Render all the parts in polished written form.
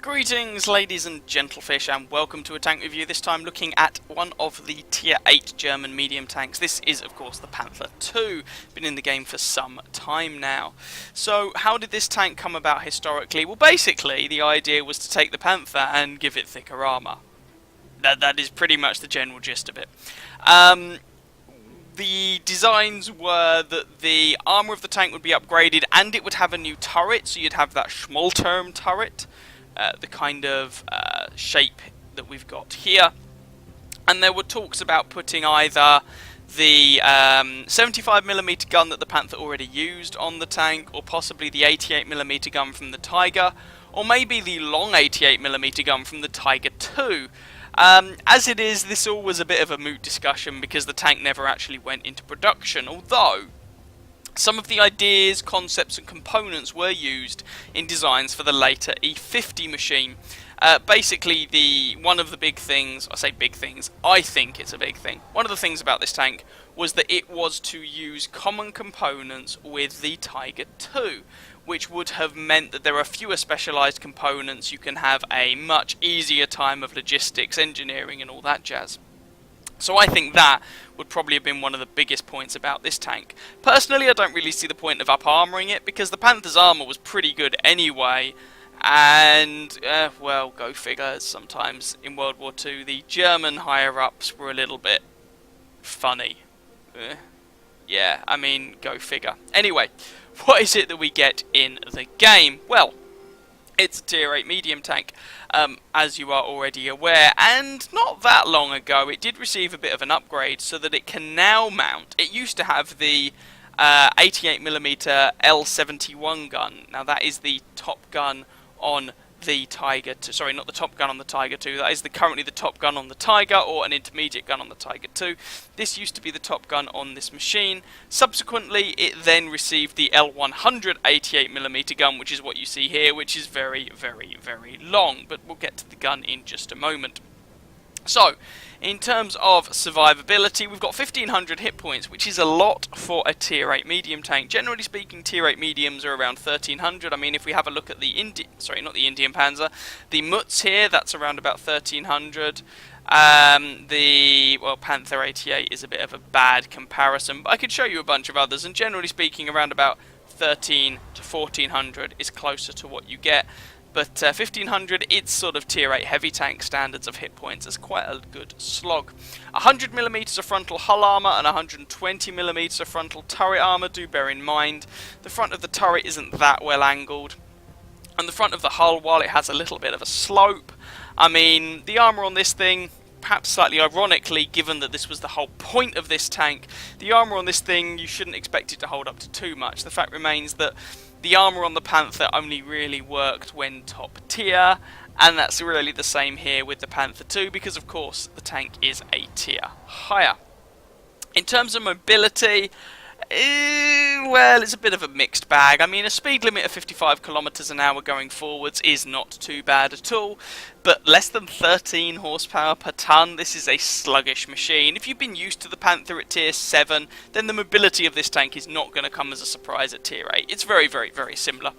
Greetings ladies and gentlefish, and welcome to a tank review, this time looking at one of the tier 8 German medium tanks. This is of course the Panther 2, been in the game for some time now. So how did this tank come about historically? Well, basically the idea was to take the Panther and give it thicker armour. That is pretty much the general gist of it. The designs were that the armour of the tank would be upgraded and it would have a new turret, so you'd have that Schmalterm turret. The kind of shape that we've got here, and there were talks about putting either the 75mm gun that the Panther already used on the tank, or possibly the 88mm gun from the Tiger, or maybe the long 88mm gun from the Tiger 2. As it is, this all was a bit of a moot discussion because the tank never actually went into production, although some of the ideas, concepts and components were used in designs for the later E50 machine. Basically, one of the big things, I say big things, I think it's a big thing. One of the things about this tank was that it was to use common components with the Tiger 2, which would have meant that there are fewer specialised components. You can have a much easier time of logistics, engineering and all that jazz. So I think that would probably have been one of the biggest points about this tank. Personally, I don't really see the point of up-armouring it, because the Panther's armour was pretty good anyway, and, well, go figure, sometimes in World War II the German higher-ups were a little bit funny. Yeah, I mean, go figure. Anyway, what is it that we get in the game? Well, it's a tier 8 medium tank, as you are already aware, and not that long ago it did receive a bit of an upgrade so that it can now mount. It used to have the 88mm L71 gun. Now that is the top gun on the Tiger 2. Sorry, not the top gun on the Tiger 2. That is currently the top gun on the Tiger, or an intermediate gun on the Tiger 2. This used to be the top gun on this machine. Subsequently, it then received the L100 88mm gun, which is what you see here, which is very, very, very long. But we'll get to the gun in just a moment. So, in terms of survivability, we've got 1500 hit points, which is a lot for a tier 8 medium tank. Generally speaking, tier 8 mediums are around 1300. I mean, if we have a look at the not the Indian Panzer, the Mutz here, that's around about 1300. Well, Panther 88 is a bit of a bad comparison, but I could show you a bunch of others, and generally speaking, around about 13 to 1400 is closer to what you get. But 1500, it's sort of tier 8 heavy tank standards of hit points. It's quite a good slog. 100mm of frontal hull armour and 120mm of frontal turret armour, do bear in mind. The front of the turret isn't that well angled. And the front of the hull, while it has a little bit of a slope, I mean, the armour on this thing, perhaps slightly ironically, given that this was the whole point of this tank, the armour on this thing, you shouldn't expect it to hold up to too much. The fact remains that the armour on the Panther only really worked when top tier, and that's really the same here with the Panther 2, because of course the tank is a tier higher. In terms of mobility, well, it's a bit of a mixed bag. I mean, a speed limit of 55 kilometers an hour going forwards is not too bad at all, but less than 13 horsepower per ton, this is a sluggish machine. If you've been used to the Panther at tier 7, then the mobility of this tank is not going to come as a surprise at tier 8. It's very, very, very similar.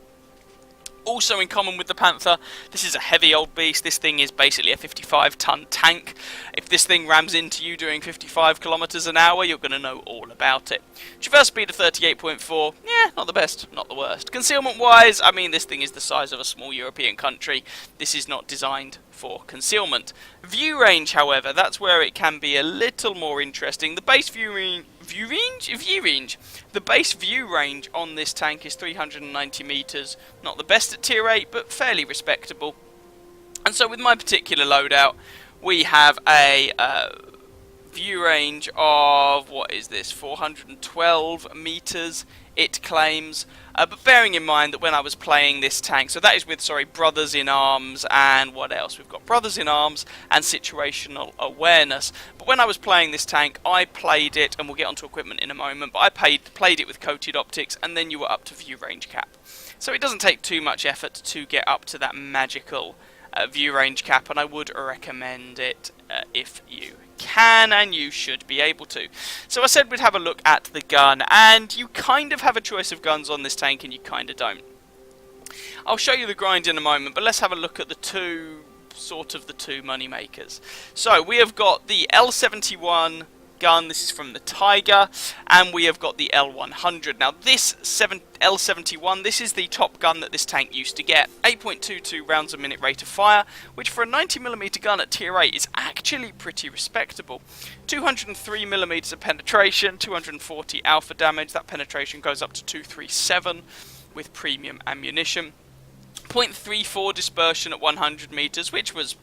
Also in common with the Panther, this is a heavy old beast. This thing is basically a 55-ton tank. If this thing rams into you doing 55 kilometers an hour, you're going to know all about it. Traverse speed of 38.4, yeah, not the best, not the worst. Concealment-wise, I mean, this thing is the size of a small European country. This is not designed for concealment. View range, however, that's where it can be a little more interesting. The base view range. The base view range on this tank is 390 meters. Not the best at tier 8, but fairly respectable. And so with my particular loadout, we have a view range of, what is this, 412 meters, it claims. But bearing in mind that when I was playing this tank, so that is with, Brothers in Arms, and what else? We've got Brothers in Arms and Situational Awareness. But when I was playing this tank, I played it, and we'll get onto equipment in a moment, but I played it with coated optics, and then you were up to view range cap. So it doesn't take too much effort to get up to that magical view range cap, and I would recommend it if you can, and you should be able to. So I said we'd have a look at the gun, and you kind of have a choice of guns on this tank and you kind of don't. I'll show you the grind in a moment, but let's have a look at the two money makers. So we have got the L71 gun, this is from the Tiger, and we have got the L100. Now this L71, this is the top gun that this tank used to get. 8.22 rounds a minute rate of fire, which for a 90mm gun at tier 8 is actually pretty respectable. 203mm of penetration, 240 alpha damage, that penetration goes up to 237 with premium ammunition. 0.34 dispersion at 100 meters, which was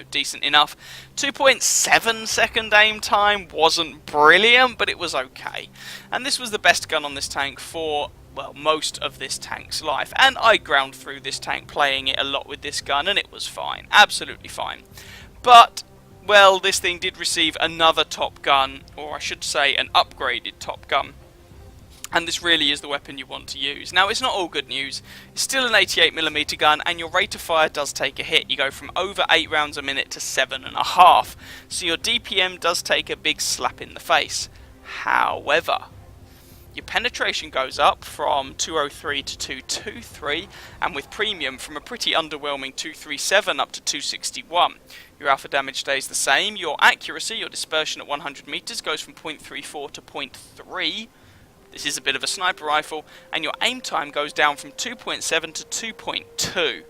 decent enough. 2.7 second aim time wasn't brilliant, but it was okay. And this was the best gun on this tank for, well, most of this tank's life. And I ground through this tank playing it a lot with this gun, and it was fine. Absolutely fine. But, well, this thing did receive another top gun, or I should say an upgraded top gun. And this really is the weapon you want to use. Now, it's not all good news. It's still an 88mm gun, and your rate of fire does take a hit. You go from over 8 rounds a minute to 7.5. So your DPM does take a big slap in the face. However, your penetration goes up from 203 to 223, and with premium from a pretty underwhelming 237 up to 261. Your alpha damage stays the same. Your accuracy, your dispersion at 100 meters, goes from 0.34 to 0.3. This is a bit of a sniper rifle, and your aim time goes down from 2.7 to 2.2.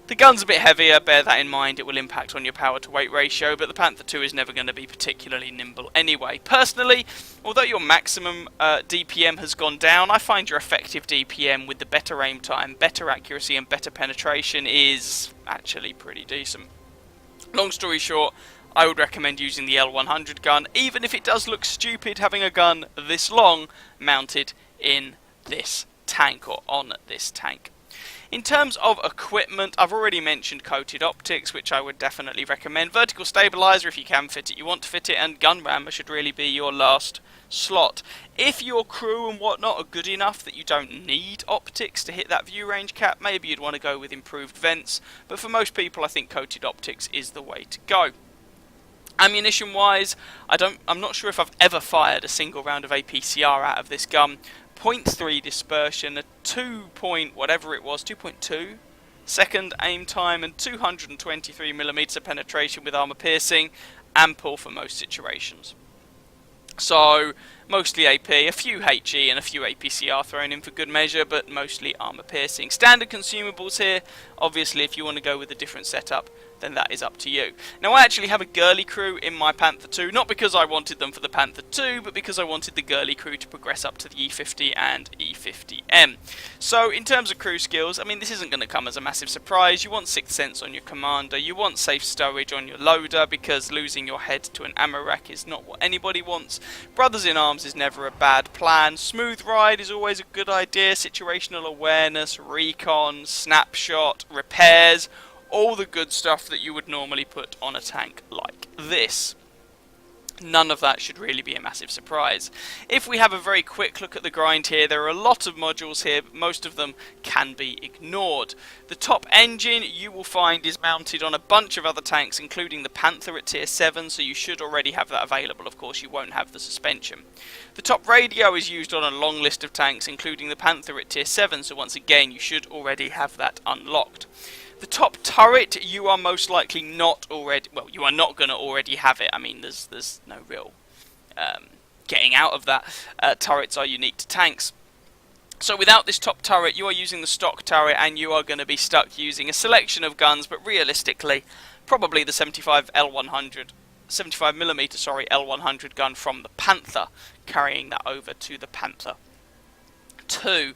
The gun's a bit heavier, bear that in mind, it will impact on your power to weight ratio, but the Panther 2 is never going to be particularly nimble anyway. Personally, although your maximum DPM has gone down, I find your effective DPM with the better aim time, better accuracy and better penetration is actually pretty decent. Long story short, I would recommend using the L100 gun, even if it does look stupid having a gun this long mounted in this tank or on this tank. In terms of equipment, I've already mentioned coated optics, which I would definitely recommend. Vertical stabilizer, if you can fit it, you want to fit it, and gun rammer should really be your last slot. If your crew and whatnot are good enough that you don't need optics to hit that view range cap, maybe you'd want to go with improved vents, but for most people I think coated optics is the way to go. Ammunition wise, I'm not sure if I've ever fired a single round of APCR out of this gun. 0.3 dispersion, a 2.2 second aim time, and 223mm of penetration with armor piercing, ample for most situations. So, mostly AP, a few HE and a few APCR thrown in for good measure, but mostly armor piercing. Standard consumables here, obviously if you want to go with a different setup, then that is up to you. Now I actually have a girly crew in my Panther 2, not because I wanted them for the Panther 2, but because I wanted the girly crew to progress up to the E50 and E50M. So in terms of crew skills, I mean this isn't going to come as a massive surprise. You want 6th sense on your commander, you want safe stowage on your loader, because losing your head to an ammo rack is not what anybody wants. Brothers in arms is never a bad plan. Smooth ride is always a good idea. Situational awareness, recon, snapshot, repairs, all the good stuff that you would normally put on a tank like this. None of that should really be a massive surprise. If we have a very quick look at the grind here, there are a lot of modules here, but most of them can be ignored. The top engine you will find is mounted on a bunch of other tanks, including the Panther at tier 7, so you should already have that available. Of course, you won't have the suspension. The top radio is used on a long list of tanks, including the Panther at tier 7, so once again, you should already have that unlocked. The top turret, you are most likely not already, well, you are not going to already have it. I mean, there's no real getting out of that. Turrets are unique to tanks. So without this top turret, you are using the stock turret, and you are going to be stuck using a selection of guns, but realistically, probably the 75mm L100 gun from the Panther, carrying that over to the Panther 2.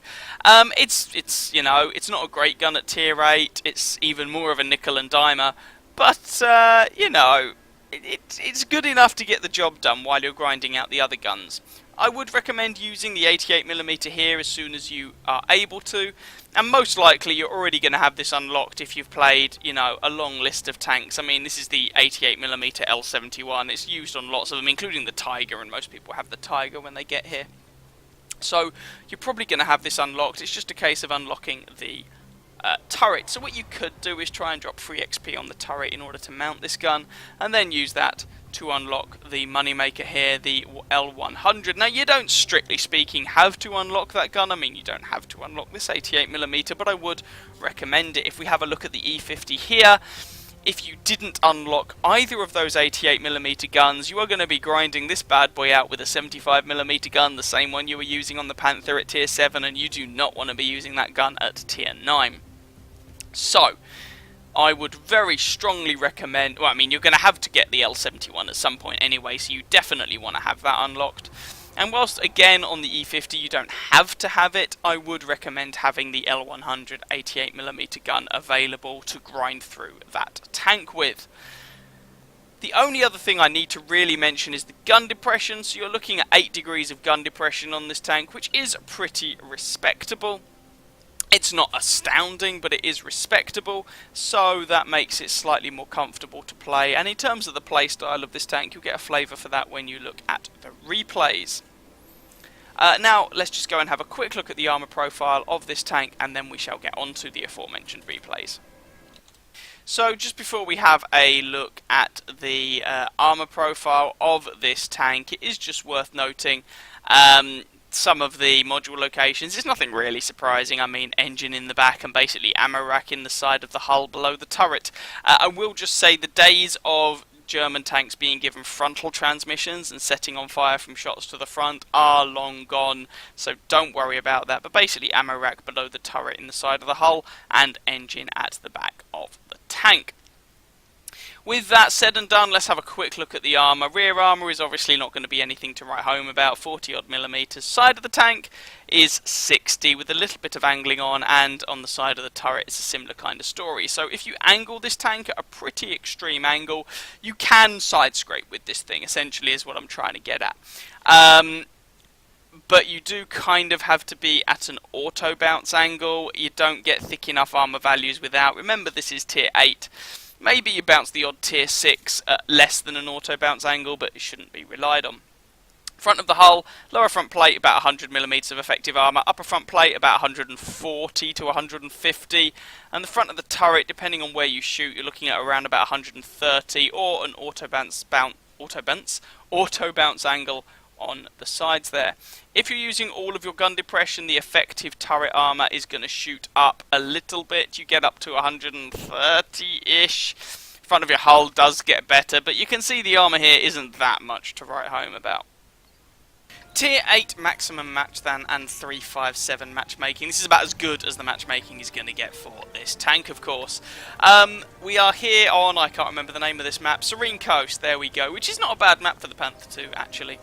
It's you know, it's not a great gun at tier 8, it's even more of a nickel and dimer, but you know, it's good enough to get the job done while you're grinding out the other guns. I would recommend using the 88mm here as soon as you are able to, and most likely you're already going to have this unlocked if you've played, you know, a long list of tanks. I mean, this is the 88mm L71, it's used on lots of them, including the Tiger, and most people have the Tiger when they get here. So you're probably going to have this unlocked. It's just a case of unlocking the turret. So what you could do is try and drop free XP on the turret in order to mount this gun, and then use that to unlock the moneymaker here, the L100. Now, you don't, strictly speaking, have to unlock that gun. I mean, you don't have to unlock this 88mm, but I would recommend it. If we have a look at the E50 here, if you didn't unlock either of those 88mm guns, you are going to be grinding this bad boy out with a 75mm gun, the same one you were using on the Panther at tier 7, and you do not want to be using that gun at tier 9. So, I would very strongly recommend, well, I mean, you're going to have to get the L71 at some point anyway, so you definitely want to have that unlocked. And whilst, again, on the E50 you don't have to have it, I would recommend having the L100 88mm gun available to grind through that tank with. The only other thing I need to really mention is the gun depression. So you're looking at 8 degrees of gun depression on this tank, which is pretty respectable. It's not astounding, but it is respectable, so that makes it slightly more comfortable to play. And in terms of the playstyle of this tank, you'll get a flavour for that when you look at the replays. Now, let's just go and have a quick look at the armour profile of this tank, and then we shall get on to the aforementioned replays. So, just before we have a look at the armour profile of this tank, it is just worth noting some of the module locations. It's nothing really surprising. I mean, engine in the back and basically ammo rack in the side of the hull below the turret. I will just say the days of German tanks being given frontal transmissions and setting on fire from shots to the front are long gone, so don't worry about that. But basically ammo rack below the turret in the side of the hull and engine at the back of the tank. With that said and done, let's have a quick look at the armour. Rear armour is obviously not going to be anything to write home about, 40 odd millimeters. Side of the tank is 60 with a little bit of angling on, and on the side of the turret it's a similar kind of story. So if you angle this tank at a pretty extreme angle, you can side scrape with this thing, essentially is what I'm trying to get at. But you do kind of have to be at an auto bounce angle. You don't get thick enough armour values without. Remember, this is tier 8. Maybe you bounce the odd tier 6 at less than an auto bounce angle, but it shouldn't be relied on. Front of the hull, lower front plate about 100mm of effective armour, upper front plate about 140 to 150, and the front of the turret, depending on where you shoot, you're looking at around about 130, or an auto bounce angle on the sides there. If you're using all of your gun depression, the effective turret armour is going to shoot up a little bit. You get up to 130-ish. Front of your hull does get better, but you can see the armour here isn't that much to write home about. Tier 8 maximum match than and 357 matchmaking. This is about as good as the matchmaking is going to get for this tank, of course. We are here on, I can't remember the name of this map, Serene Coast, there we go, which is not a bad map for the Panther 2, actually.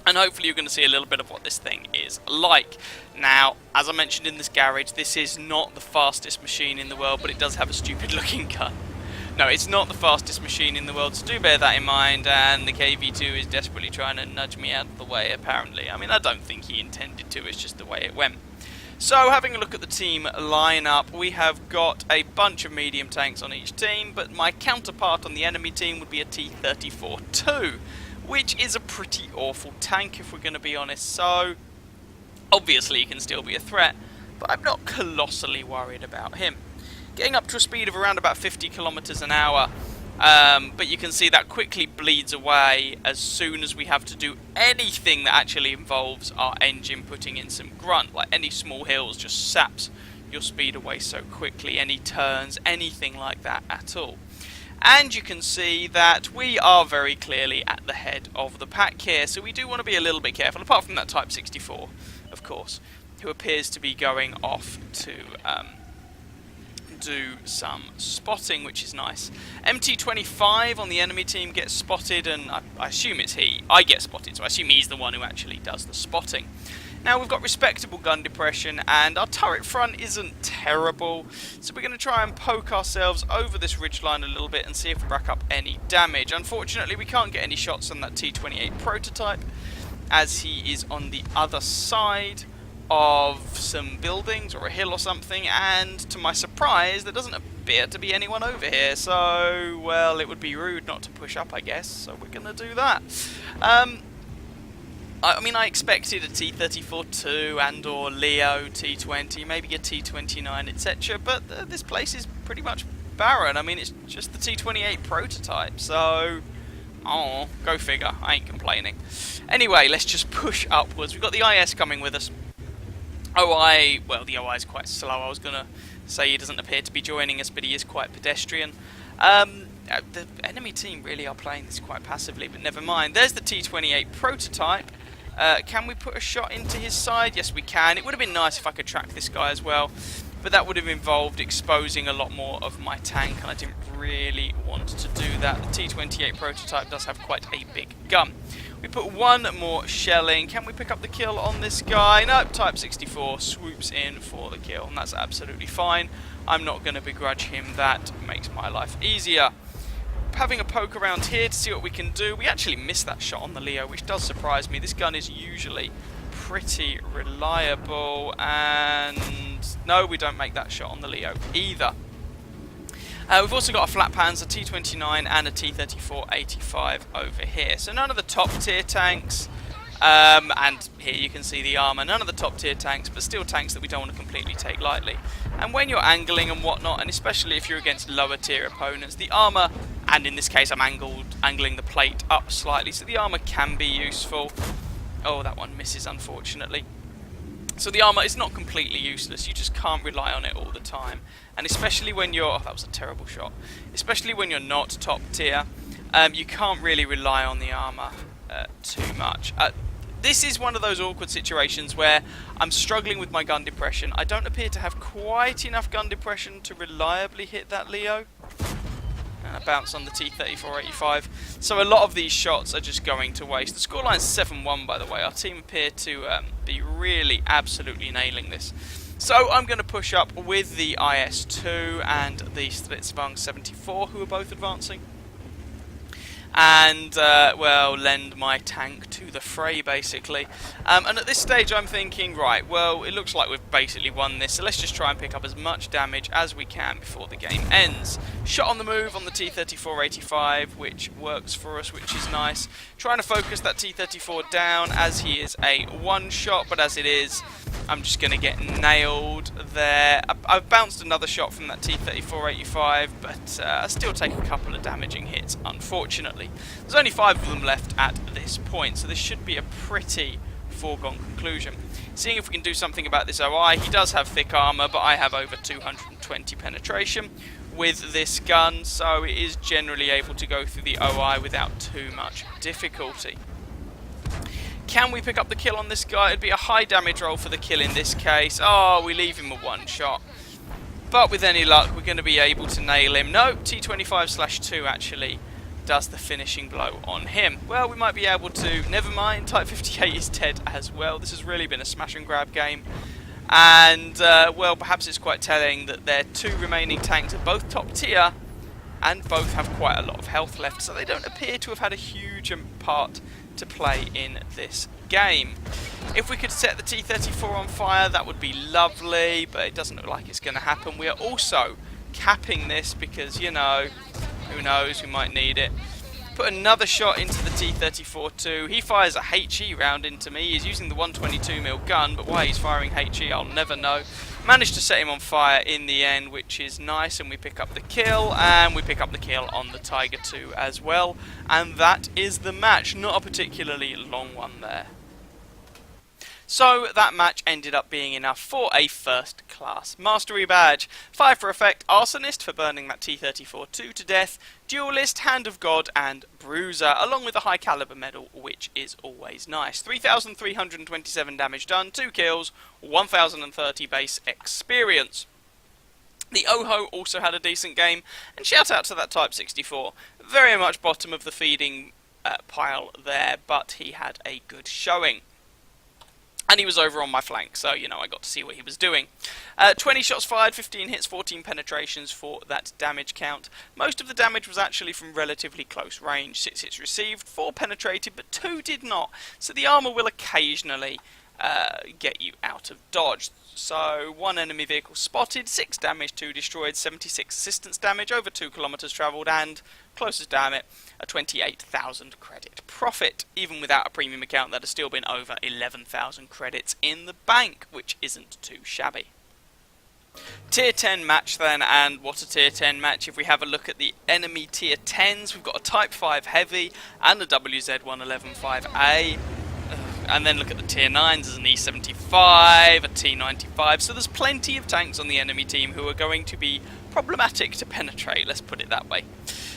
And hopefully you're going to see a little bit of what this thing is like. Now, as I mentioned in this garage, this is not the fastest machine in the world, but it does have a stupid looking gun. No, it's not the fastest machine in the world, so do bear that in mind, and the KV2 is desperately trying to nudge me out of the way, apparently. I mean, I don't think he intended to, it's just the way it went. So, having a look at the team lineup, we have got a bunch of medium tanks on each team, but my counterpart on the enemy team would be a T-34-2. Which is a pretty awful tank, if we're going to be honest. So, obviously he can still be a threat, but I'm not colossally worried about him. Getting up to a speed of around about 50 kilometers an hour, but you can see that quickly bleeds away as soon as we have to do anything that actually involves our engine putting in some grunt. Like any small hills just saps your speed away so quickly, any turns, anything like that at all. And you can see that we are very clearly at the head of the pack here, so we do want to be a little bit careful, apart from that Type 64, of course, who appears to be going off to do some spotting, which is nice. MT25 on the enemy team gets spotted, and I assume it's he. I get spotted, so I assume he's the one who actually does the spotting. Now, we've got respectable gun depression, and our turret front isn't terrible, so we're going to try and poke ourselves over this ridgeline a little bit and see if we rack up any damage. Unfortunately, we can't get any shots on that T28 prototype, as he is on the other side of some buildings or a hill or something, and to my surprise, there doesn't appear to be anyone over here, so, well, it would be rude not to push up, I guess, so we're going to do that. I mean, I expected a T-34-2 and or Leo T-20, maybe a T-29, etc. But this place is pretty much barren. I mean, it's just the T-28 prototype, so Oh, go figure. I ain't complaining. Anyway, let's just push upwards. We've got the IS coming with us. OI, well, the OI is quite slow. I was going to say he doesn't appear to be joining us, but he is quite pedestrian. The enemy team really are playing this quite passively, but never mind. There's the T-28 prototype. Can we put a shot into his side? Yes, we can. It would have been nice if I could track this guy as well, but that would have involved exposing a lot more of my tank, and I didn't really want to do that. The T-28 prototype does have quite a big gun. We put one more shelling. Can we pick up the kill on this guy? Nope, Type 64 swoops in for the kill, and that's absolutely fine. I'm not going to begrudge him. That makes my life easier. Having a poke around here to see what we can do. We actually missed that shot on the Leo, which does surprise me. This gun is usually pretty reliable, and no, we don't make that shot on the Leo either. We've also got a flat Panther, T-29 and a T-34-85 over here. So none of the top tier tanks, and here you can see the armour, none of the top tier tanks, but still tanks that we don't want to completely take lightly. And when you're angling and whatnot, and especially if you're against lower tier opponents, the armour, and in this case I'm angling the plate up slightly, so the armour can be useful. Oh, that one misses unfortunately. So the armour is not completely useless, you just can't rely on it all the time. And especially when you're, oh, that was a terrible shot, especially when you're not top tier, you can't really rely on the armour too much. This is one of those awkward situations where I'm struggling with my gun depression. I don't appear to have quite enough gun depression to reliably hit that Leo. And a bounce on the T-34-85. So a lot of these shots are just going to waste. The scoreline's 7-1, by the way. Our team appear to be really absolutely nailing this. So I'm going to push up with the IS-2 and the Slitzwang 74, who are both advancing. And, well, lend my tank to the fray, basically. And at this stage I'm thinking, right, well, it looks like we've basically won this, so let's just try and pick up as much damage as we can before the game ends. Shot on the move on the T-34-85, which works for us, which is nice. Trying to focus that T-34 down, as he is a one-shot, but as it is, I'm just going to get nailed there. I've bounced another shot from that T-34-85, but I still take a couple of damaging hits, unfortunately. There's only 5 of them left at this point, so this should be a pretty foregone conclusion. Seeing if we can do something about this OI, he does have thick armour, but I have over 220 penetration with this gun, so it is generally able to go through the OI without too much difficulty. Can we pick up the kill on this guy? It'd be a high damage roll for the kill in this case. Oh, we leave him a one shot. But with any luck, we're going to be able to nail him. No, T25/2 actually does the finishing blow on him. Well, we might be able to. Never mind, Type 58 is dead as well. This has really been a smash and grab game. And, well, perhaps it's quite telling that their 2 remaining tanks are both top tier and both have quite a lot of health left. So they don't appear to have had a huge part to play in this game. If we could set the T-34 on fire, that would be lovely, but it doesn't look like it's going to happen. We are also capping this because, you know, who knows, we might need it. Put another shot into the T-34 too. He fires a HE round into me. He's using the 122mm gun, but why he's firing HE, I'll never know. Managed to set him on fire in the end, which is nice, and we pick up the kill, and we pick up the kill on the Tiger 2 as well. And that is the match. Not a particularly long one there. So that match ended up being enough for a first class mastery badge. 5 for effect, Arsonist for burning that T-34-2 to death, Duelist, Hand of God and Bruiser, along with a high caliber medal, which is always nice. 3,327 damage done, 2 kills, 1,030 base experience. The Oho also had a decent game, and shout out to that Type 64. Very much bottom of the feeding pile there, but he had a good showing. And he was over on my flank, so, you know, I got to see what he was doing. 20 shots fired, 15 hits, 14 penetrations for that damage count. Most of the damage was actually from relatively close range. 6 hits received, 4 penetrated, but 2 did not. So the armour will occasionally get you out of dodge. So 1 enemy vehicle spotted, 6 damage, 2 destroyed, 76 assistance damage, over 2 kilometers travelled, and, closest damn it, a 28,000 credit profit. Even without a premium account, that has still been over 11,000 credits in the bank, which isn't too shabby. Tier 10 match then, and what a tier 10 match. If we have a look at the enemy tier 10s, we've got a Type 5 Heavy and a WZ-111-5A. And then look at the tier 9s, there's an E75, a T95, so there's plenty of tanks on the enemy team who are going to be problematic to penetrate, let's put it that way.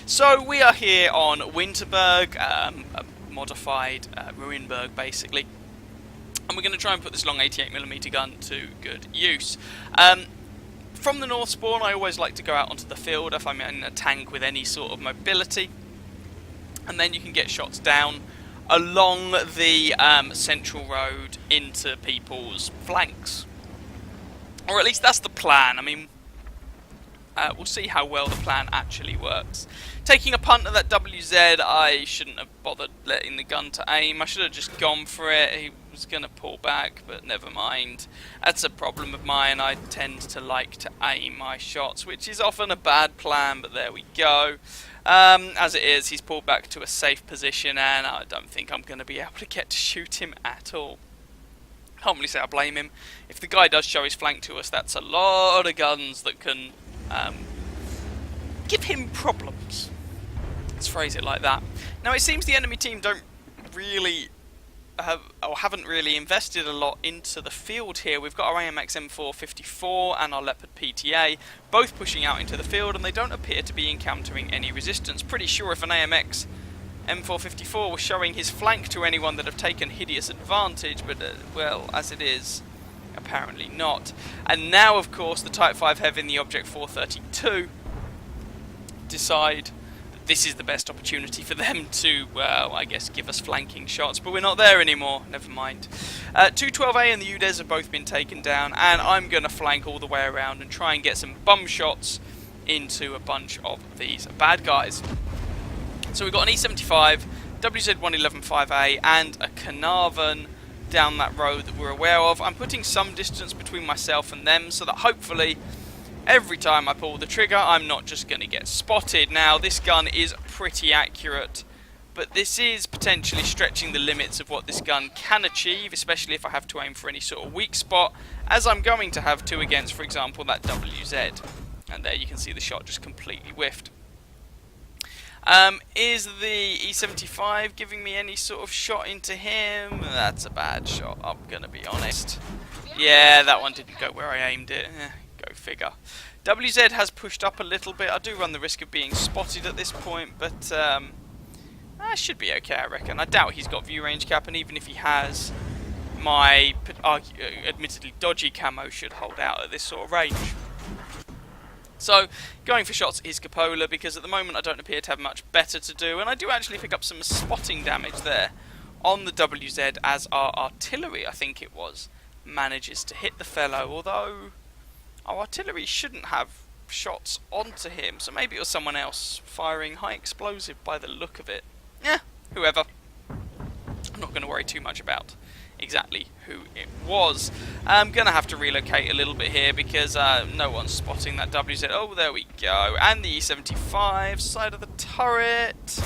So we are here on Winterberg, a modified Ruinberg basically, and we're going to try and put this long 88mm gun to good use. From the north spawn, I always like to go out onto the field if I'm in a tank with any sort of mobility, and then you can get shots down along the central road into people's flanks. Or at least that's the plan. I mean, we'll see how well the plan actually works. Taking a punt at that WZ, I shouldn't have bothered letting the gun to aim. I should have just gone for it. He was going to pull back, but never mind. That's a problem of mine. I tend to like to aim my shots, which is often a bad plan, but there we go. As it is, he's pulled back to a safe position, and I don't think I'm going to be able to get to shoot him at all. Can't really say I blame him. If the guy does show his flank to us, that's a lot of guns that can give him problems. Let's phrase it like that. Now, it seems the enemy team don't really haven't really invested a lot into the field here. We've got our AMX M454 and our Leopard PTA both pushing out into the field, and they don't appear to be encountering any resistance. Pretty sure if an AMX M454 was showing his flank to anyone that have taken hideous advantage, but well, as it is, apparently not. And now, of course, the Type 5 Heavy and the Object 432 decide this is the best opportunity for them to, well, I guess give us flanking shots, but we're not there anymore, never mind. 212A and the UDES have both been taken down, and I'm going to flank all the way around and try and get some bum shots into a bunch of these bad guys. So we've got an E75, WZ-111-5A, and a Carnarvon down that road that we're aware of. I'm putting some distance between myself and them so that hopefully every time I pull the trigger, I'm not just going to get spotted. Now, this gun is pretty accurate, but this is potentially stretching the limits of what this gun can achieve, especially if I have to aim for any sort of weak spot, as I'm going to have to against, for example, that WZ. And there you can see the shot just completely whiffed. Is the E75 giving me any sort of shot into him? That's a bad shot, I'm going to be honest. Yeah, that one didn't go where I aimed it. Go figure. WZ has pushed up a little bit. I do run the risk of being spotted at this point, but I should be okay, I reckon. I doubt he's got view range cap, and even if he has, my admittedly dodgy camo should hold out at this sort of range. So, going for shots is Cupola, because at the moment I don't appear to have much better to do, and I do actually pick up some spotting damage there on the WZ as our artillery, I think it was, manages to hit the fellow, although our artillery shouldn't have shots onto him, so maybe it was someone else firing high explosive by the look of it. Yeah, whoever. I'm not going to worry too much about exactly who it was. I'm going to have to relocate a little bit here because no one's spotting that WZ. Oh, there we go. And the E75, side of the turret.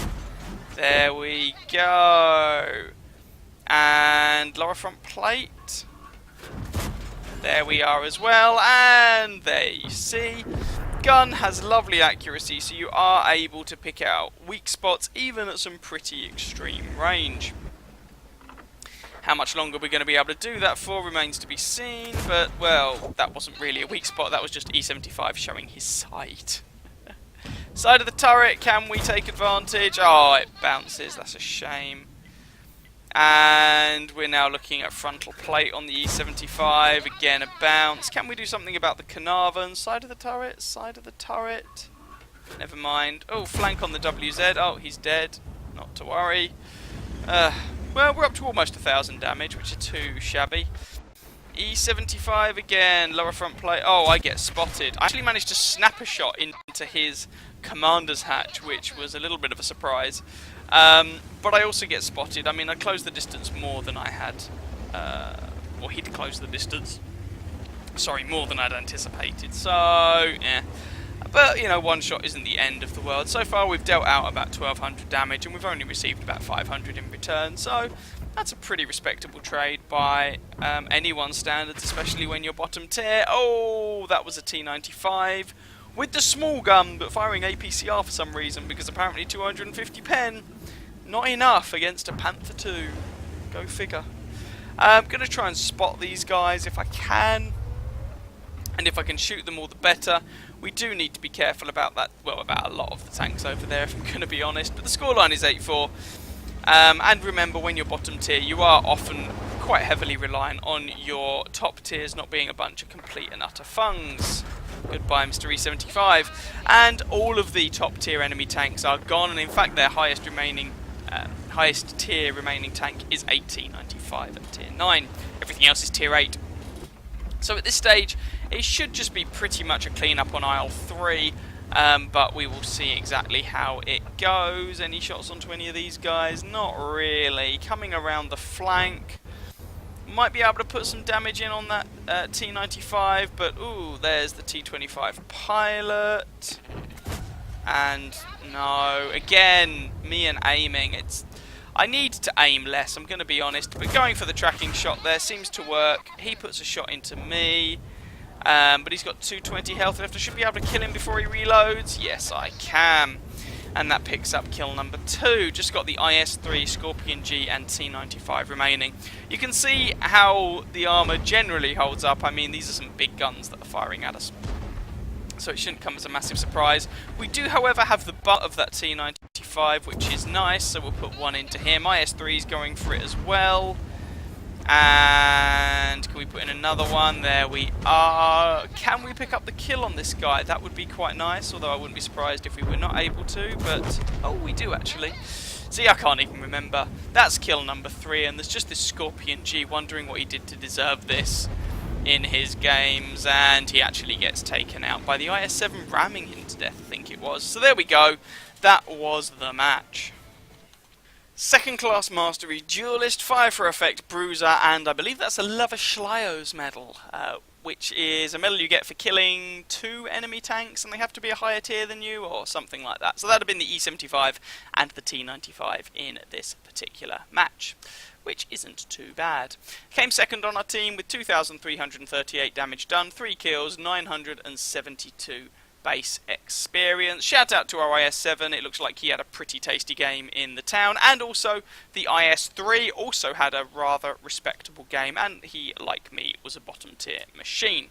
There we go. And lower front plate. There we are as well, and there you see. Gun has lovely accuracy, so you are able to pick out weak spots even at some pretty extreme range. How much longer we're going to be able to do that for remains to be seen, but, well, that wasn't really a weak spot, that was just E75 showing his side. Side of the turret, can we take advantage? Oh, it bounces, that's a shame. And we're now looking at frontal plate on the E75, again a bounce. Can we do something about the Carnarvon? Side of the turret, side of the turret. Never mind. Oh, flank on the WZ. Oh, he's dead. Not to worry. Well, we're up to almost 1,000 damage, which is too shabby. E75 again, lower front plate. Oh, I get spotted. I actually managed to snap a shot into his commander's hatch, which was a little bit of a surprise. But I also get spotted. I mean, I closed the distance more than I had, or he'd closed the distance. Sorry, more than I'd anticipated. So, yeah. But, you know, one shot isn't the end of the world. So far, we've dealt out about 1,200 damage, and we've only received about 500 in return. So, That's a pretty respectable trade by anyone's standards, especially when you're bottom tier. Oh, that was a T95 with the small gun, but firing APCR for some reason, because apparently 250 pen, not enough against a Panther 2. Go figure. I'm going to try and spot these guys if I can, and if I can shoot them all the better. We do need to be careful about that, well, about a lot of the tanks over there, if I'm going to be honest, but the scoreline is 8-4. And remember, when you're bottom tier, you are often quite heavily reliant on your top tiers not being a bunch of complete and utter fungs. Goodbye, Mr. E75. And all of the top tier enemy tanks are gone, and in fact their highest tier remaining tank is a T95 at tier 9. Everything else is tier 8. So at this stage, it should just be pretty much a clean up on aisle 3. But we will see exactly how it goes. Any shots onto any of these guys? Not really. Coming around the flank. Might be able to put some damage in on that T95, but ooh, there's the T25 pilot. And no, again, me and aiming. I need to aim less, I'm going to be honest, but going for the tracking shot there seems to work. He puts a shot into me. But he's got 220 health left. I should be able to kill him before he reloads. Yes, I can. And that picks up kill number 2. Just got the IS-3, Scorpion G and T-95 remaining. You can see how the armour generally holds up. I mean, these are some big guns that are firing at us, so it shouldn't come as a massive surprise. We do, however, have the butt of that T-95, which is nice, so we'll put one into him. IS-3 is going for it as well. And can we put in another one? There we are. Can we pick up the kill on this guy? That would be quite nice, although I wouldn't be surprised if we were not able to, but oh, we do actually. See, I can't even remember. That's kill number 3, and there's just this Scorpion G wondering what he did to deserve this in his games, and he actually gets taken out by the IS-7 ramming him to death, I think it was. So there we go. That was the match. Second class mastery, duelist, fire for effect, bruiser, and I believe that's a Lava Schleio's medal, which is a medal you get for killing 2 enemy tanks, and they have to be a higher tier than you, or something like that. So that would have been the E75 and the T95 in this particular match, which isn't too bad. Came second on our team with 2,338 damage done, 3 kills, 972 base experience. Shout out to our IS-7, it looks like he had a pretty tasty game in the town, and also the IS-3 also had a rather respectable game, and he, like me, was a bottom tier machine.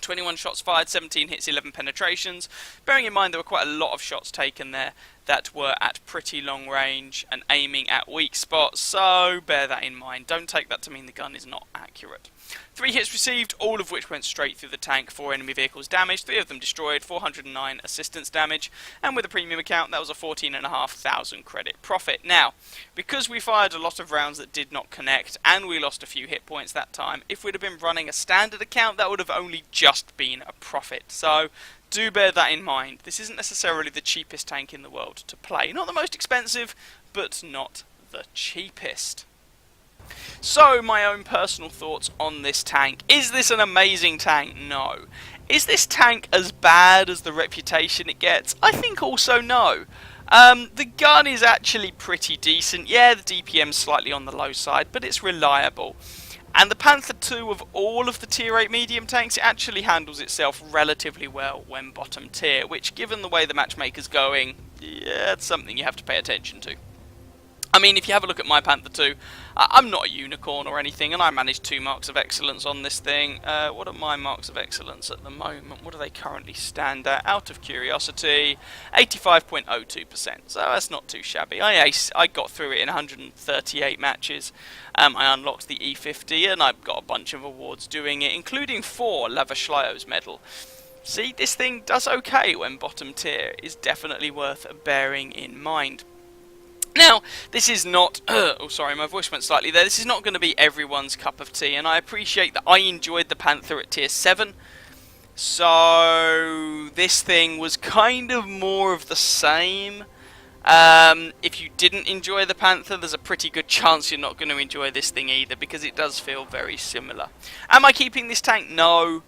21 shots fired, 17 hits, 11 penetrations. Bearing in mind there were quite a lot of shots taken there that were at pretty long range and aiming at weak spots, so bear that in mind. Don't take that to mean the gun is not accurate. 3 hits received, all of which went straight through the tank, 4 enemy vehicles damaged, 3 of them destroyed, 409 assistance damage, and with a premium account that was a 14,500 credit profit. Now, because we fired a lot of rounds that did not connect, and we lost a few hit points that time, if we'd have been running a standard account, that would have only just been a profit. So, do bear that in mind. This isn't necessarily the cheapest tank in the world to play. Not the most expensive, but not the cheapest. So, my own personal thoughts on this tank. Is this an amazing tank? No. Is this tank as bad as the reputation it gets? I think also no. The gun is actually pretty decent. Yeah, the DPM's slightly on the low side, but it's reliable. And the Panther 2 of all of the tier 8 medium tanks, it actually handles itself relatively well when bottom tier, which, given the way the matchmaker's going, yeah, it's something you have to pay attention to. I mean, if you have a look at my Panther 2, I'm not a unicorn or anything, and I managed 2 marks of excellence on this thing. What are my marks of excellence at the moment? What do they currently stand at? Out of curiosity, 85.02%, so that's not too shabby. I got through it in 138 matches. I unlocked the E50, and I've got a bunch of awards doing it, including 4 Lava Schleio's medal. See, this thing does okay when bottom tier, is definitely worth bearing in mind. Now, this is not, oh sorry, my voice went slightly there, this is not going to be everyone's cup of tea, and I appreciate that I enjoyed the Panther at tier 7, so this thing was kind of more of the same. If you didn't enjoy the Panther, there's a pretty good chance you're not going to enjoy this thing either, because it does feel very similar. Am I keeping this tank? No.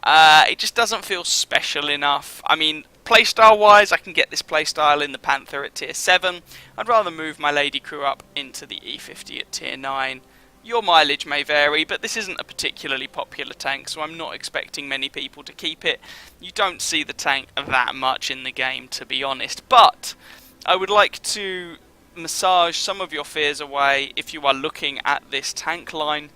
It just doesn't feel special enough. I mean, playstyle wise, I can get this playstyle in the Panther at tier 7. I'd rather move my lady crew up into the E50 at tier 9. Your mileage may vary, but this isn't a particularly popular tank, so I'm not expecting many people to keep it. You don't see the tank that much in the game, to be honest, but I would like to massage some of your fears away if you are looking at this tank line.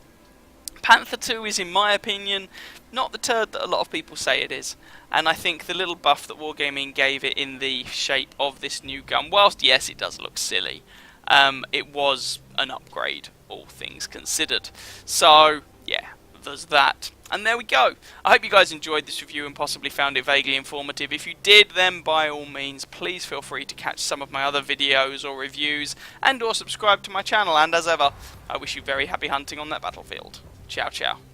Panther 2 is, in my opinion, not the turd that a lot of people say it is, and I think the little buff that Wargaming gave it in the shape of this new gun, whilst yes it does look silly, it was an upgrade, all things considered. So yeah, there's that. And there we go. I hope you guys enjoyed this review and possibly found it vaguely informative. If you did, then by all means, please feel free to catch some of my other videos or reviews, and or subscribe to my channel. And as ever, I wish you very happy hunting on that battlefield. Ciao, ciao.